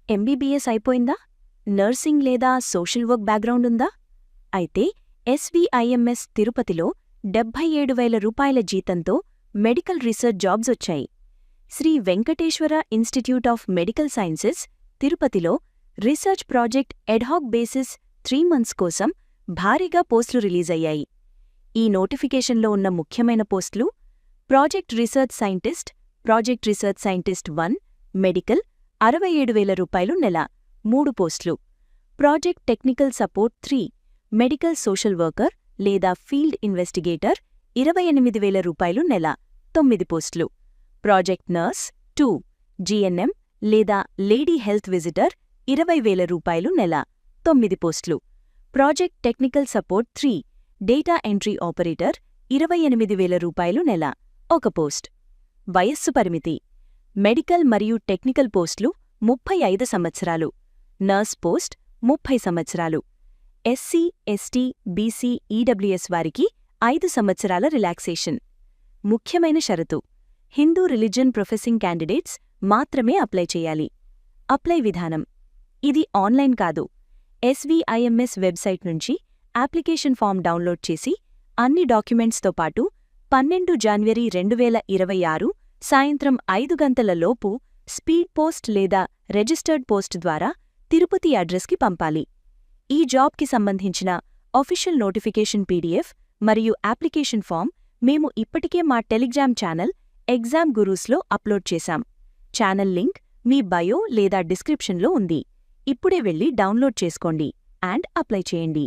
MBBS అయిపోయిందా? Nursing లేదా social work background ఉందా? అయితే ఎస్వీఐఎంఎస్ తిరుపతిలో 77,000 రూపాయల జీతంతో మెడికల్ రీసెర్చ్ జాబ్స్ వచ్చాయి. Sri Venkateswara institute of medical sciences తిరుపతిలో research project ad hoc basis 3 months కోసం భారీగా పోస్టులు రిలీజయ్యాయి. ఈ నోటిఫికేషన్లో ఉన్న ముఖ్యమైన పోస్టులు: project research scientist, project research scientist 1, medical 67,000 రూపాయలు నెల 3 పోస్టులు. Project technical support 3, medical social worker లేదా ఫీల్డ్ ఇన్వెస్టిగేటర్ 28,000 రూపాయలు నెల 9 పోస్టులు. ప్రాజెక్ట్ నర్స్ 2, జీఎన్ఎం లేదా లేడీ హెల్త్ విజిటర్ 20,000 రూపాయలు నెల 9 పోస్టులు. Project technical support 3, data entry operator 28,000 రూపాయలు నెల 1 పోస్ట్. వయస్సు పరిమితి: మెడికల్ మరియు టెక్నికల్ పోస్టులు 35 సంవత్సరాలు, నర్స్ పోస్ట్ 30 సంవత్సరాలు. ఎస్సీ, ఎస్టీ, బీసీ, ఈడబ్ల్యూఎస్ వారికి 5 సంవత్సరాల రిలాక్సేషన్. ముఖ్యమైన షరతు: హిందూ రిలిజియన్ ప్రొఫెసింగ్ క్యాండిడేట్స్ మాత్రమే అప్లై చేయాలి. అప్లై విధానం: ఇది ఆన్లైన్ కాదు. ఎస్వీఐఎంఎస్ వెబ్సైట్ నుంచి అప్లికేషన్ ఫామ్ డౌన్లోడ్ చేసి అన్ని డాక్యుమెంట్స్తో పాటు 12 జనవరి 2026 సాయంత్రం 5 గంటల లోపు స్పీడ్ పోస్ట్ లేదా రిజిస్టర్డ్ పోస్ట్ ద్వారా తిరుపతి అడ్రస్కి పంపాలి. ఈ జాబ్కి సంబంధించిన ఆఫీషియల్ నోటిఫికేషన్ పీడీఎఫ్ మరియు అప్లికేషన్ ఫామ్ మేము ఇప్పటికే మా టెలిగ్రామ్ ఛానల్ ఎగ్జామ్ గురూస్లో అప్లోడ్ చేశాం. ఛానల్ లింక్ మీ బయో లేదా డిస్క్రిప్షన్లో ఉంది. ఇప్పుడే వెళ్ళి డౌన్లోడ్ చేసుకోండి అండ్ అప్లై చేయండి.